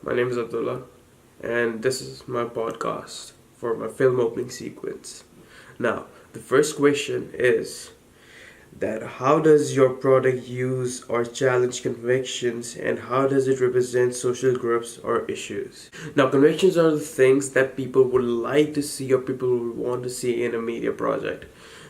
My name is Abdullah, and this is my podcast for my film opening sequence. Now, the first question is that how does your product use or challenge convictions, and how does it represent social groups or issues? Now, convictions are the things that people would like to see or people would want to see in a media project,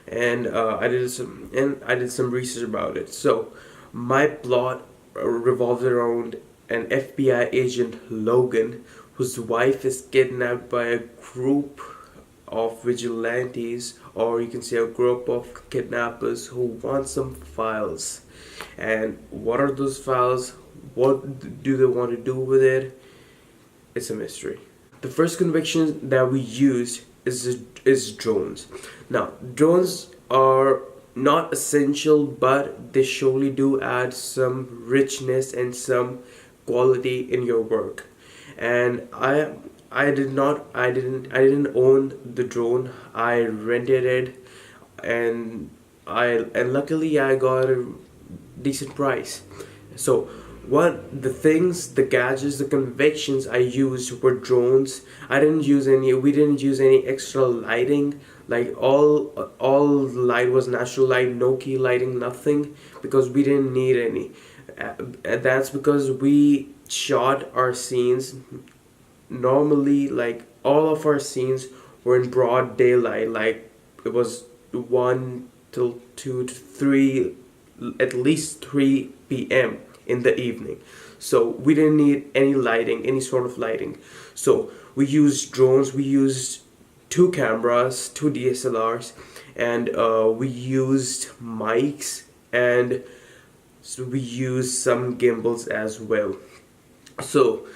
and I did some research about it. So, my plot revolves around an FBI agent, Logan, whose wife is kidnapped by a group of vigilantes, or you can say a group of kidnappers who want some files. And what are those files? What do they want to do with it? It's a mystery. The first conviction that we use is drones. Now, drones are not essential, but they surely do add some richness and some quality in your work. And I didn't own the drone. I rented it, and luckily I got a decent price. So what the things, the gadgets, the convictions I used were drones. We didn't use any extra lighting. Like all light was natural light, no key lighting, nothing, because we didn't need any. That's because we shot our scenes normally, like all of our scenes were in broad daylight, like it was 1 till 2 to 3, at least 3 p.m. in the evening. So we didn't need any sort of lighting. So we used drones, we used two cameras, two DSLRs, and we used mics, and so we used some gimbals as well. So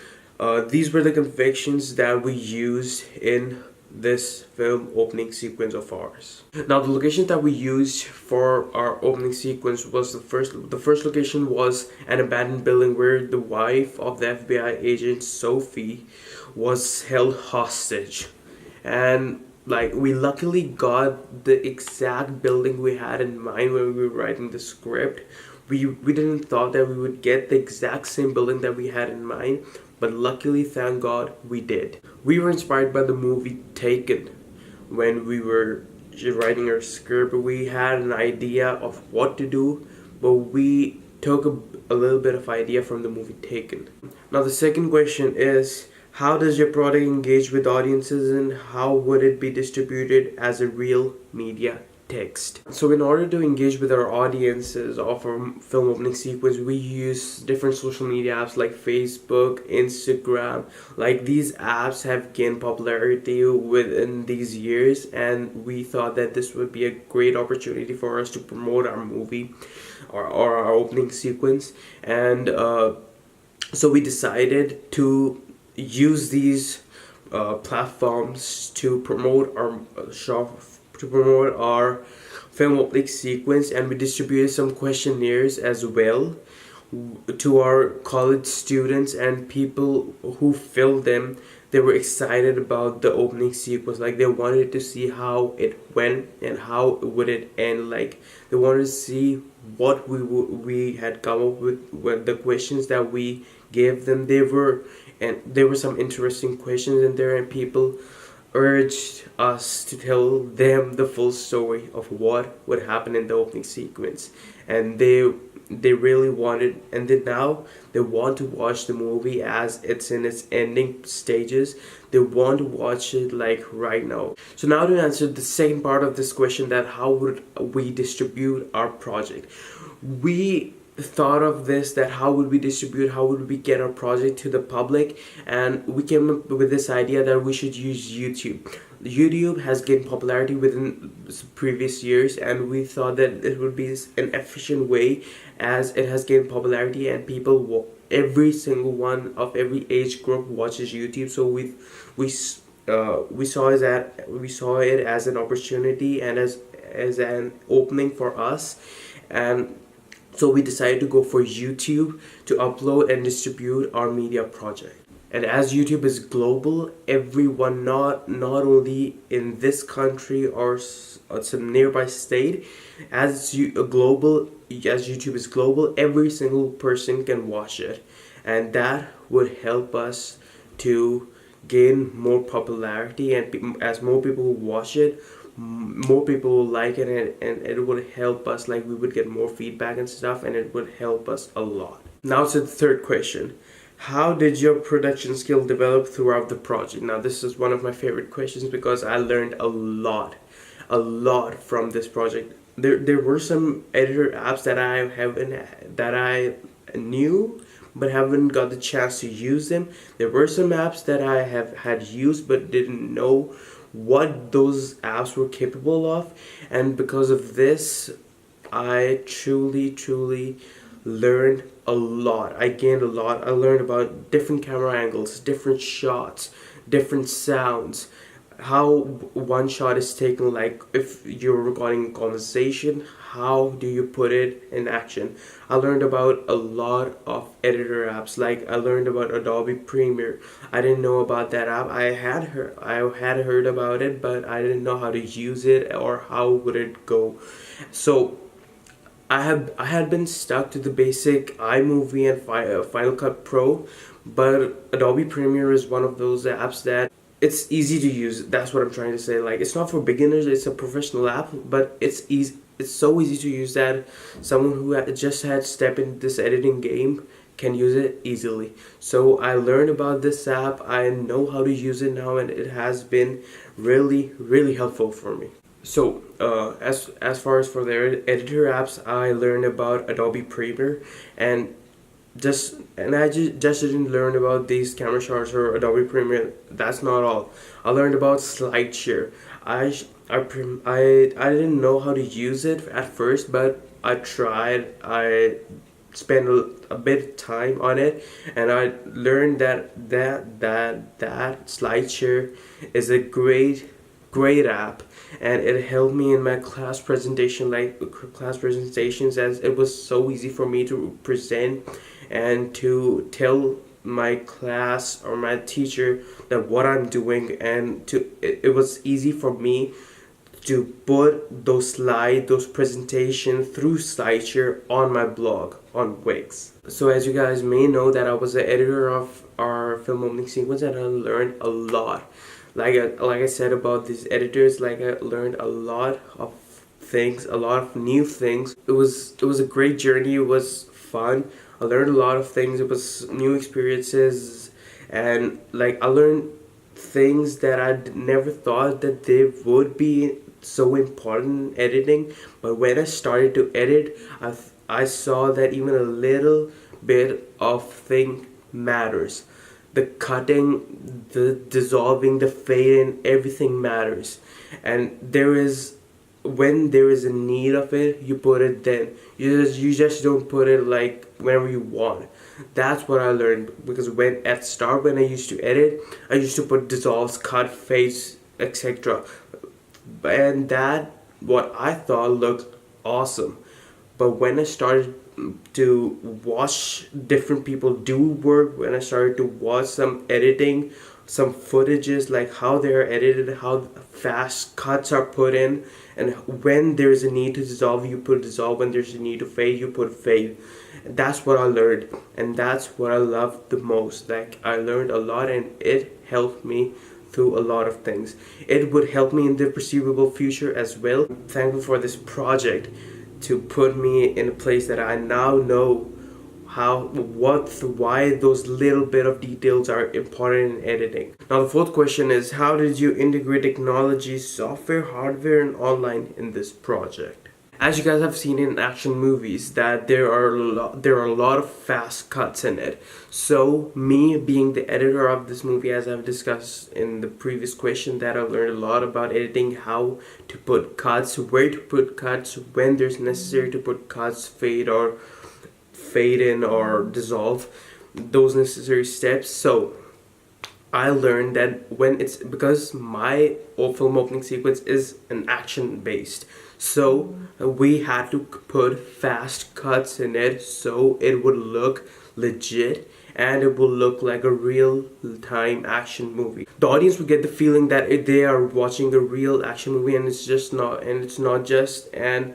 these were the convictions that we used in this film opening sequence of ours. Now, the location that we used for our opening sequence was the first location was an abandoned building where the wife of the FBI agent Sophie was held hostage. And like, we luckily got the exact building we had in mind when we were writing the script. We didn't thought that we would get the exact same building that we had in mind, but luckily, thank God, we did. We were inspired by the movie Taken. When we were writing our script, we had an idea of what to do, but we took a little bit of idea from the movie Taken. Now, the second question is, how does your product engage with audiences, and how would it be distributed as a real media text? So in order to engage with our audiences of our film opening sequence, we use different social media apps like Facebook, Instagram. Like, these apps have gained popularity within these years, and we thought that this would be a great opportunity for us to promote our movie or our opening sequence. And so we decided to use these platforms to promote our film opening sequence, and we distributed some questionnaires as well to our college students and people who filled them. They were excited about the opening sequence, like they wanted to see how it went and how would it end. Like, they wanted to see what we had come up with the questions that we gave them. There were some interesting questions in there, and people urged us to tell them the full story of what would happen in the opening sequence. And they really wanted, and then now they want to watch the movie as it's in its ending stages. They want to watch it like right now. So now, to answer the second part of this question, that how would we distribute our project, we thought of this, that how would we distribute, how would we get our project to the public, and we came up with this idea that we should use YouTube. YouTube has gained popularity within previous years, and we thought that it would be an efficient way, as it has gained popularity and people every single one of every age group watches YouTube. So we saw it as an opportunity and as an opening for us. And so we decided to go for YouTube to upload and distribute our media project. And as YouTube is global, everyone, not only in this country or some nearby state, as YouTube is global, every single person can watch it. and that would help us to gain more popularity, and as more people watch it, more people will like it, and it would help us, like we would get more feedback and stuff, and it would help us a lot. Now to the third question: how did your production skill develop throughout the project? Now this is one of my favorite questions because I learned a lot from this project. There were some editor apps that I haven't that I knew but haven't got the chance to use them. There were some apps that I have had used but didn't know what those apps were capable of, and because of this I truly learned a lot. I gained a lot. I learned about different camera angles, different shots, different sounds, how one shot is taken, like if you're recording a conversation, how do you put it in action. I learned about a lot of editor apps, like I learned about Adobe Premiere. I didn't know about that app. I had heard about it, but I didn't know how to use it or how would it go. So I had been stuck to the basic iMovie and Final Cut Pro, but Adobe Premiere is one of those apps that it's easy to use. That's what I'm trying to say. Like, it's not for beginners. It's a professional app, but it's easy. It's so easy to use that someone who just had step in this editing game can use it easily. So I learned about this app. I know how to use it now, and it has been really helpful for me. So as far as for their editor apps, I learned about Adobe Premiere, and I just didn't learn about these camera shots or Adobe Premiere. That's not all. I learned about SlideShare. I didn't know how to use it at first, but I tried. I spent a bit of time on it, and I learned that SlideShare is a great app, and it helped me in my class presentations, as it was so easy for me to present and to tell my class or my teacher that what I'm doing, and it was easy for me to put those presentations through SlideShare on my blog on Wix. So as you guys may know, that I was the editor of our film opening sequence, and I learned a lot. Like I said about these editors, like I learned a lot of things, a lot of new things. It was a great journey. It was fun. I learned a lot of things. It was new experiences, and like I learned things that I never thought that they would be so important in editing. But when I started to edit, I saw that even a little bit of thing matters. The cutting, the dissolving, the fading, everything matters. And when there is a need of it, you put it then. You just don't put it like whenever you want. That's what I learned, because when I used to edit, I used to put dissolves, cut, fades, etc. And that what I thought looked awesome. But when I started to watch different people do work, when I started to watch some editing, some footages, like how they're edited, how fast cuts are put in, and when there's a need to dissolve, you put dissolve. When there's a need to fade, you put fade. That's what I learned, and that's what I love the most. Like, I learned a lot, and it helped me through a lot of things. It would help me in the foreseeable future as well. I'm thankful for this project to put me in a place that I now know why those little bit of details are important in editing. Now the fourth question is, how did you integrate technology, software, hardware, and online in this project? As you guys have seen in action movies, that there are a lot of fast cuts in it. So me being the editor of this movie, as I've discussed in the previous question, that I've learned a lot about editing, how to put cuts, where to put cuts, when there's necessary to put cuts, fade in or dissolve, those necessary steps. So I learned that because my film opening sequence is an action based, so we had to put fast cuts in it so it would look legit and it will look like a real time action movie. The audience will get the feeling that they are watching a real action movie, and it's not just an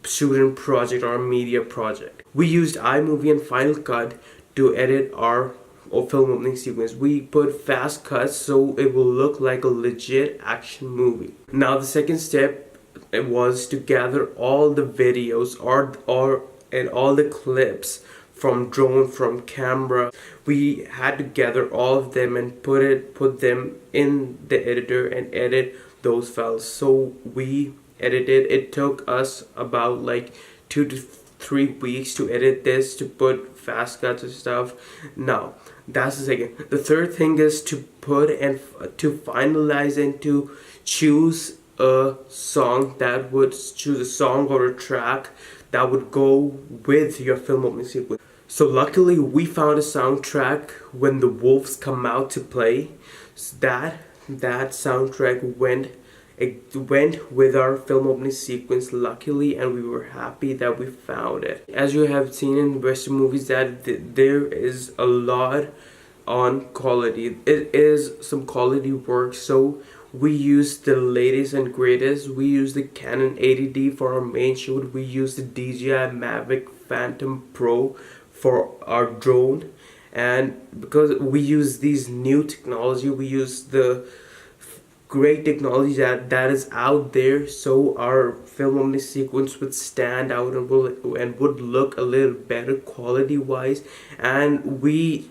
student project or a media project. We used iMovie and Final Cut to edit our film opening sequence. We put fast cuts so it will look like a legit action movie. Now the second step, it was to gather all the videos and all the clips from drone, from camera. We had to gather all of them and put them in the editor and edit those files. So we edited. It took us about like 2 to 3 weeks to edit this, to put fast cuts and stuff. Now that's the second. The third thing is to put and to finalize and to choose a song or a track that would go with your film opening sequence. So luckily we found a soundtrack when the wolves come out to play. So that soundtrack went with our film opening sequence, luckily, and we were happy that we found it. As you have seen in Western movies, that there is a lot on quality. It is some quality work, so we used the latest and greatest. We used the Canon 80D for our main shoot. We used the DJI Mavic Phantom Pro for our drone, and because we use these new technology, we use the great technology that is out there, so our film opening sequence would stand out and would look a little better quality wise. And we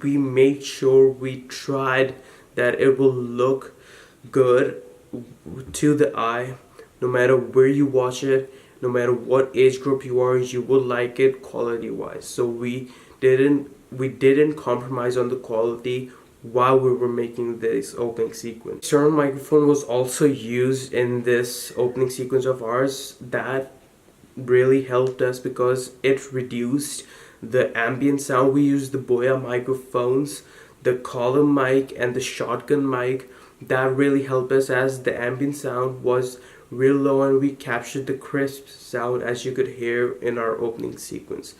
made sure we tried that it will look good to the eye. No matter where you watch it, no matter what age group you are, you will like it quality wise. So we didn't compromise on the quality while we were making this opening sequence. External microphone was also used in this opening sequence of ours. That really helped us because it reduced the ambient sound. We used the Boya microphones, the column mic and the shotgun mic. That really helped us as the ambient sound was real low and we captured the crisp sound as you could hear in our opening sequence.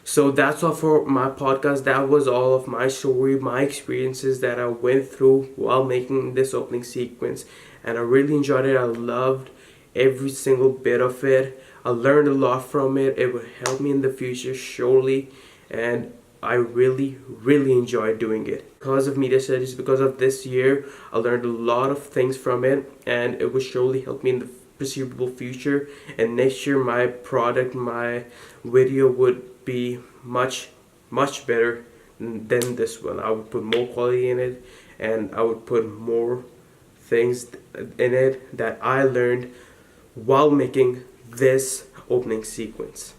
So that's all for my podcast. That was all of my story, my experiences that I went through while making this opening sequence, and I really enjoyed it. I loved every single bit of it. I learned a lot from it. It would help me in the future surely, and I really enjoyed doing it. Because of media studies, because of this year, I learned a lot of things from it, and it would surely help me in the foreseeable future. And next year my video would be much better than this one. I would put more quality in it, and I would put more things in it that I learned while making this opening sequence.